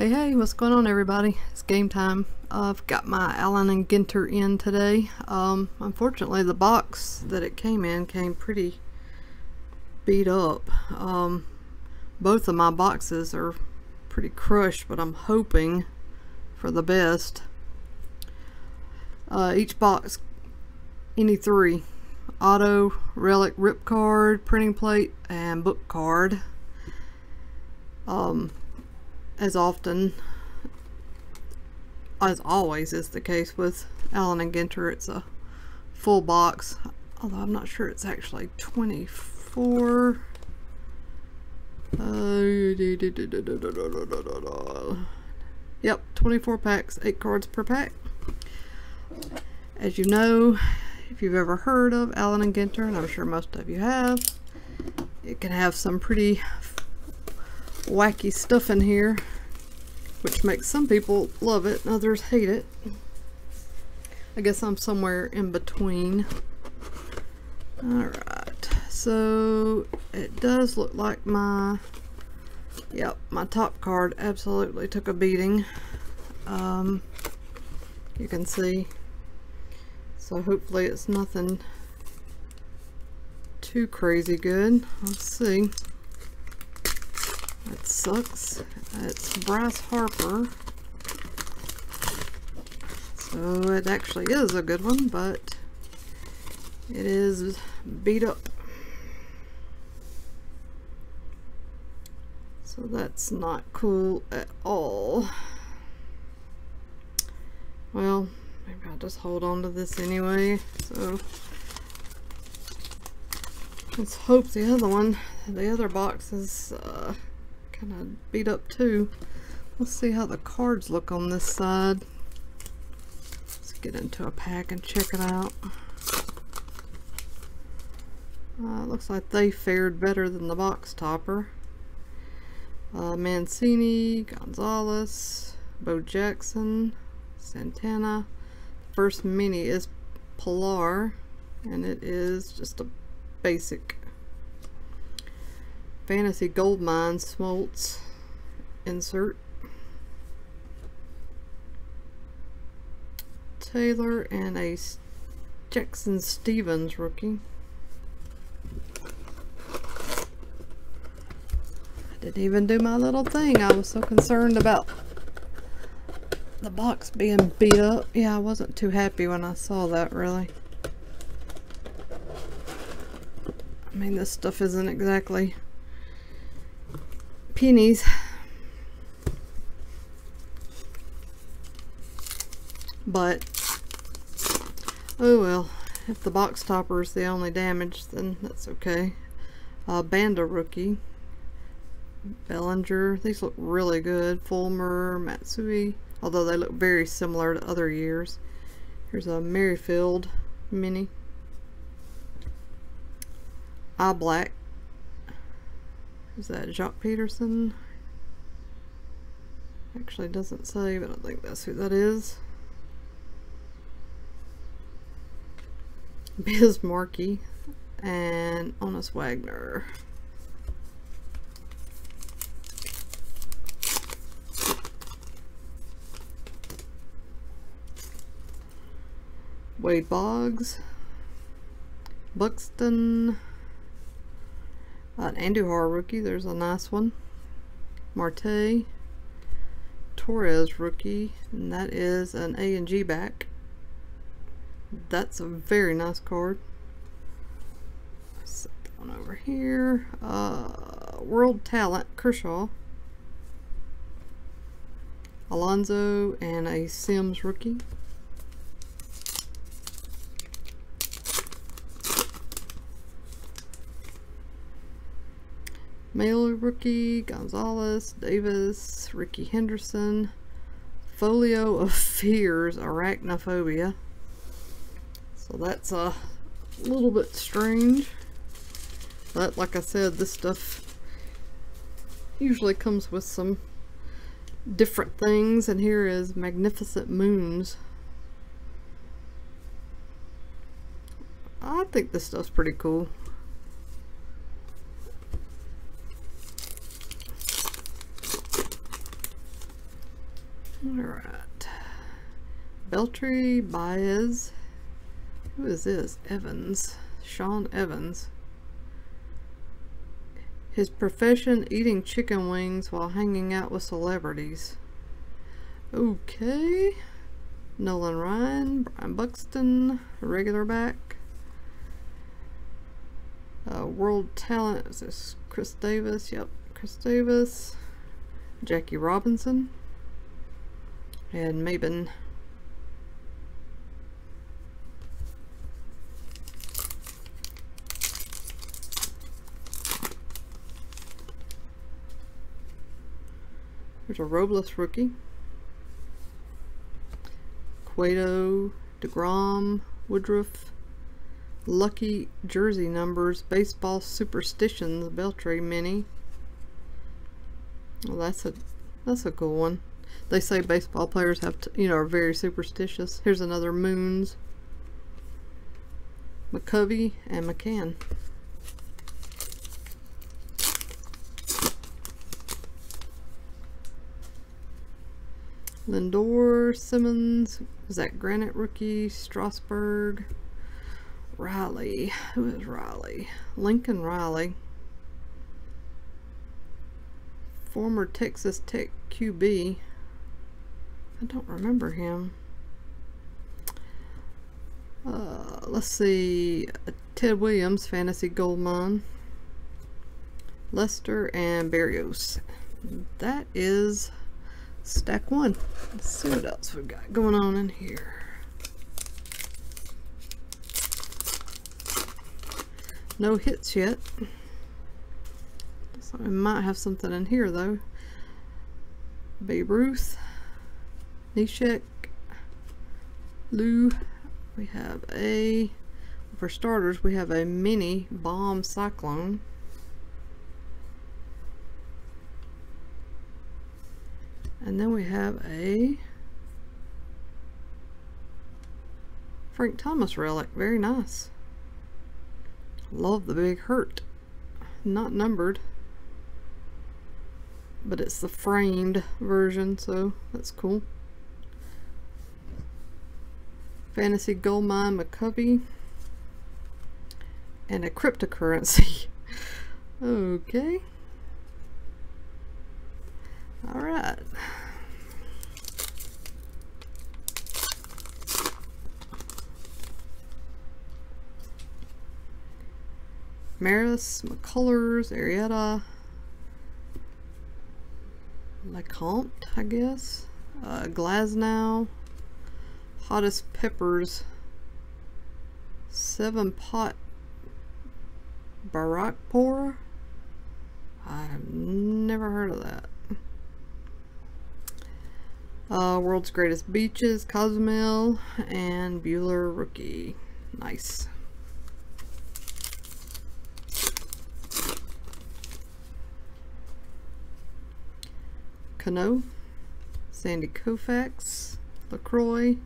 Hey, what's going on, everybody? It's game time. I've got my Allen and Ginter in today. Unfortunately, the box that it came in came pretty beat up. Both of my boxes are pretty crushed, but I'm hoping for the best. Each box, any three: auto, relic, rip card, printing plate, and book card. As always is the case with Allen and Ginter, it's a full box, although I'm not sure it's actually 24. Yep, 24 packs, 8 cards per pack. As you know, if you've ever heard of Allen and Ginter, and I'm sure most of you have, it can have some pretty wacky stuff in here, which makes some people love it and others hate it. I guess I'm somewhere in between. Alright, so it does look like my top card absolutely took a beating. You can see, so hopefully it's nothing too crazy good. Let's see. That sucks. It's Bryce Harper. So it actually is a good one, but it is beat up. So that's not cool at all. Well, maybe I'll just hold on to this anyway. So let's hope the other box is kind of beat up too. Let's see how the cards look on this side. Let's get into a pack and check it out. Looks like they fared better than the box topper. Mancini, Gonzalez, Bo Jackson, Santana. First mini is Pilar, and it is just a basic Fantasy Goldmine Smoltz insert. Taylor and a Jackson Stevens rookie. I didn't even do my little thing. I was so concerned about the box being beat up. Yeah, I wasn't too happy when I saw that, really. I mean, this stuff isn't exactly pennies. But oh well, if the box topper is the only damage, then that's okay. Banda rookie, Bellinger. These look really good. Fulmer, Matsui, although they look very similar to other years. Here's a Merrifield mini. Eye Black. Is that Jacques Peterson? Actually doesn't say, but I think that's who that is. Bismarcky and Honus Wagner. Wade Boggs, Buxton, an Andujar rookie, there's a nice one. Marte, Torres rookie, and that is an A and G back. That's a very nice card. Set that one over here. World Talent, Kershaw, Alonso, and a Sims rookie. Male rookie, Gonzalez, Davis, Ricky Henderson, Folio of Fears, Arachnophobia. So that's a little bit strange. But like I said, this stuff usually comes with some different things, and here is Magnificent Moons. I think this stuff's pretty cool. Alright. Beltry Baez. Who is this? Evans. Sean Evans. His profession, eating chicken wings while hanging out with celebrities. Okay. Nolan Ryan, Brian Buxton, regular back. World Talent, is this Chris Davis? Yep, Chris Davis. Jackie Robinson. And Mabin. There's a Robles rookie. Cueto, DeGrom, Woodruff. Lucky jersey numbers, baseball superstitions, Beltry mini. Well, that's a cool one. They say baseball players have to, you know, are very superstitious. Here's another Moons. McCovey and McCann. Lindor, Simmons, Zach Granite rookie, Strasburg, Riley. Who is Riley? Lincoln Riley. Former Texas Tech QB. I don't remember him. Let's see. Ted Williams, Fantasy Gold Mine. Lester and Berrios. That is stack one. Let's see what else we've got going on in here. No hits yet. So we might have something in here though. Babe Ruth, Neshek, Lou. We have a, for starters, we have a mini bomb Cyclone. And then we have a Frank Thomas relic. Very nice. Love the big hurt. Not numbered, but it's the framed version, so that's cool. Fantasy Gold Mine McCovey. And a cryptocurrency. Okay. Alright. Maris, McCullers, Arrieta, LeCompte, I guess. Glasnow, Hottest Peppers, 7-pot Barakpor. I've never heard of that. World's Greatest Beaches, Cozumel, and Bueller rookie. Nice. Cano, Sandy Koufax, LaCroix,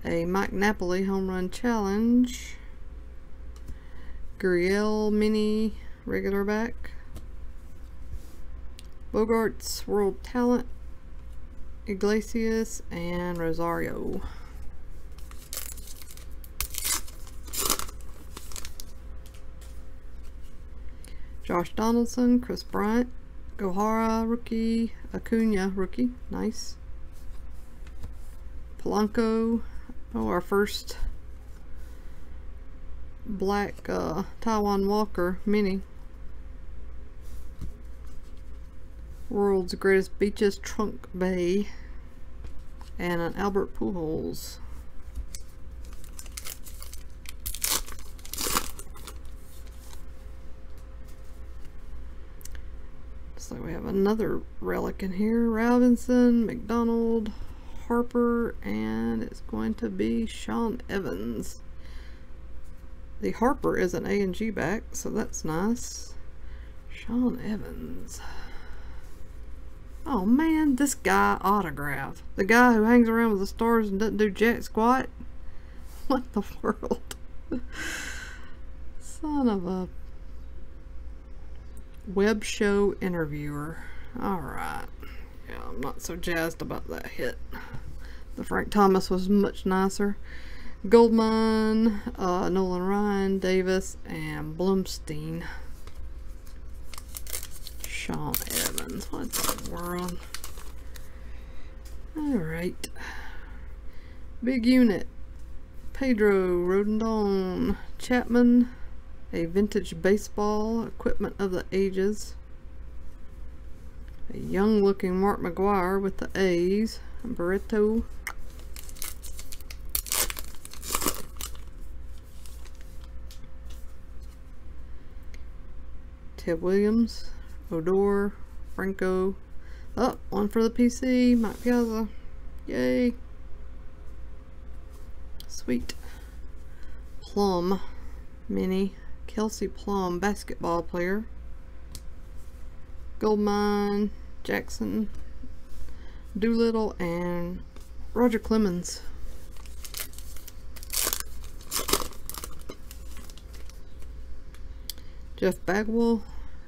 a Mike Napoli home run challenge, Gurriel mini regular back, Bogarts World Talent, Iglesias, and Rosario. Josh Donaldson, Chris Bryant, Gohara rookie, Acuna rookie, nice. Polanco, oh, our first black Taiwan Walker mini. World's Greatest Beaches, Trunk Bay, and an Albert Pujols. So we have another relic in here. Robinson, McDonald, Harper, and it's going to be Sean Evans. The Harper is an A&G back, so that's nice. Sean Evans. Oh man, this guy autograph. The guy who hangs around with the stars and doesn't do jack squat. What the world? Son of a web show interviewer. Alright. Yeah, I'm not so jazzed about that hit. The Frank Thomas was much nicer. Goldmine, Nolan Ryan, Davis, and Blumstein. Sean Evans. What in the world? Alright. Big unit. Pedro Rodendon, Chapman, a vintage baseball, equipment of the ages. A young looking Mark McGuire with the A's, Barreto. Ted Williams, Odor, Franco. Oh, one for the PC, Mike Piazza. Yay. Sweet. Plum, mini, Kelsey Plum, basketball player. Goldmine, Jackson, Doolittle, and Roger Clemens. Jeff Bagwell,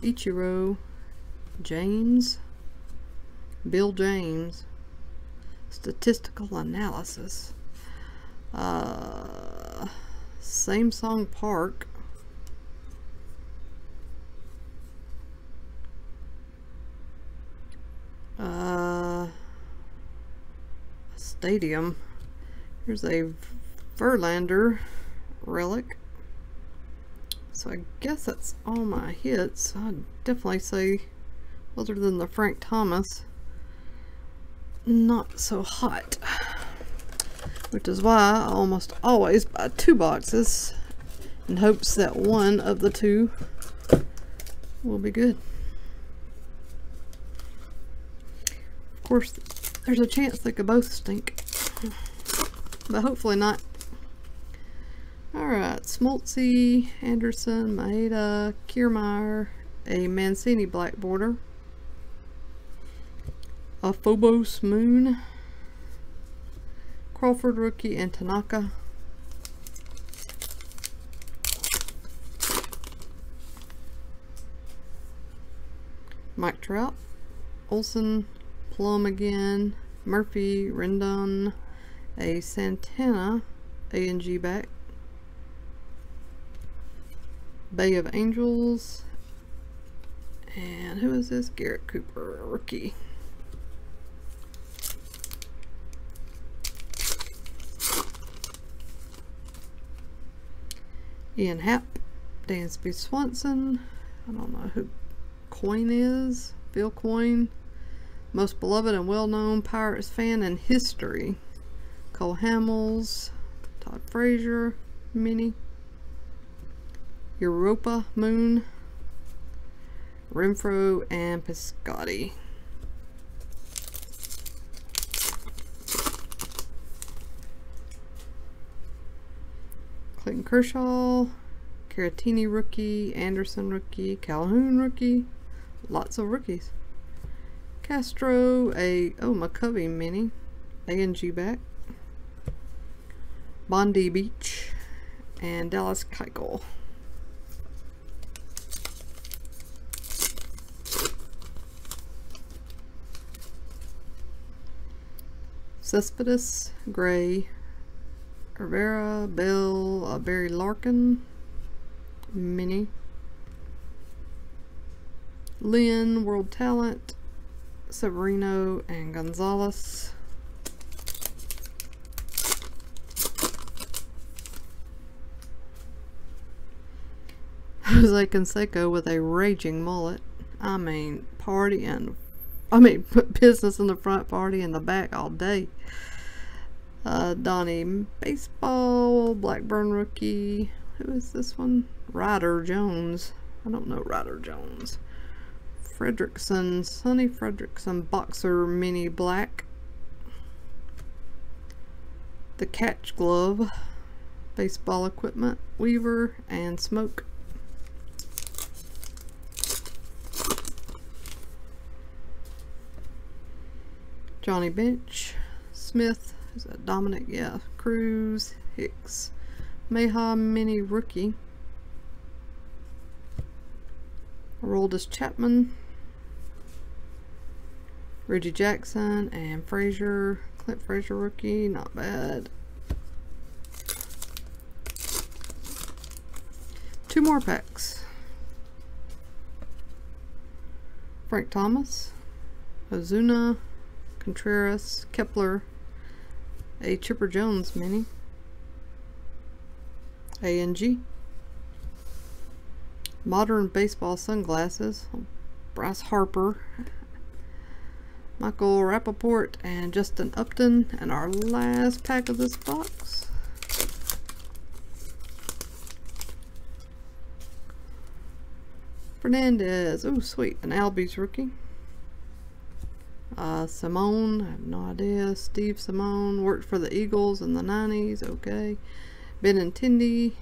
Ichiro, James, Bill James, statistical analysis. Same Song Park. Stadium. Here's a Verlander relic. So I guess that's all my hits. I'd definitely say, other than the Frank Thomas, not so hot. Which is why I almost always buy 2 boxes in hopes that one of the 2 will be good. Of course, there's a chance they could both stink, but hopefully not. Alright, Smoltzy, Anderson, Maeda, Kiermaier, a Mancini black border, a Phobos Moon, Crawford rookie, and Tanaka. Mike Trout, Olsen, Plum again, Murphy, Rendon, a Santana, A&G back, Bay of Angels, and who is this? Garrett Cooper, rookie. Ian Happ, Dansby Swanson, I don't know who Coyne is, Phil Coyne, most beloved and well-known Pirates fan in history. Cole Hamels, Todd Frazier, mini. Europa Moon, Renfro, and Piscotti. Clayton Kershaw, Caratini rookie, Anderson rookie, Calhoun rookie, lots of rookies. Castro, McCovey mini, A&G back, Bondi Beach, and Dallas Keuchel. Cespedes, Gray, Rivera, Bell, Barry Larkin, mini. Lynn, World Talent, Severino, and Gonzalez. Jose Canseco with a raging mullet. I mean, business in the front, party in the back all day. Donnie Baseball, Blackburn rookie. Who is this one? Ryder Jones. I don't know Ryder Jones. Fredrickson, Sonny Fredrickson, boxer mini black. The Catch Glove, baseball equipment, Weaver, and Smoke. Johnny Bench, Smith, is that Dominic? Yeah, Cruz, Hicks, Mayha mini rookie. Aroldis Chapman, Reggie Jackson and Frazier. Clint Frazier rookie, not bad. 2 more packs. Frank Thomas, Ozuna, Contreras, Kepler, a Chipper Jones mini, ANG, Modern Baseball Sunglasses, Bryce Harper, Michael Rappaport, and Justin Upton, and our last pack of this box. Fernandez, oh sweet, an Albies rookie. Simone, I have no idea. Steve Simone, worked for the Eagles in the 90s, okay. Benintendi,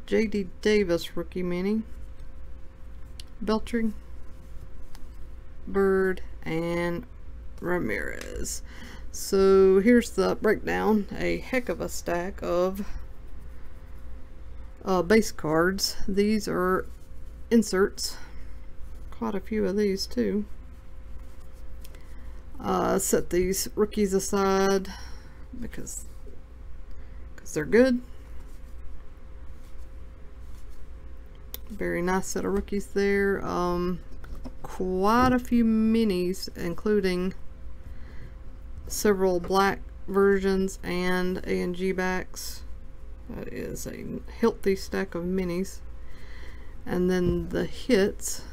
J.D. Davis rookie mini. Beltring, Bird, and Ramirez. So here's the breakdown. A heck of a stack of base cards. These are inserts. Quite a few of these too. Set these rookies aside because they're good. Very nice set of rookies there. Quite a few minis, including several black versions and ANG backs. That is a healthy stack of minis. And then the hits,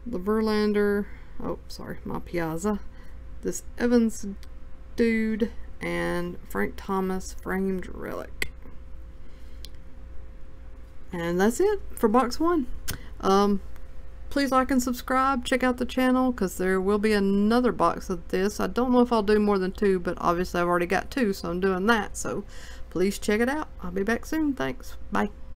the Verlander, oh sorry, my Piazza, this Evans dude, and Frank Thomas framed relic. And that's it for box 1. Please like and subscribe. Check out the channel because there will be another box of this. I don't know if I'll do more than 2, but obviously I've already got 2, so I'm doing that. So please check it out. I'll be back soon. Thanks. Bye.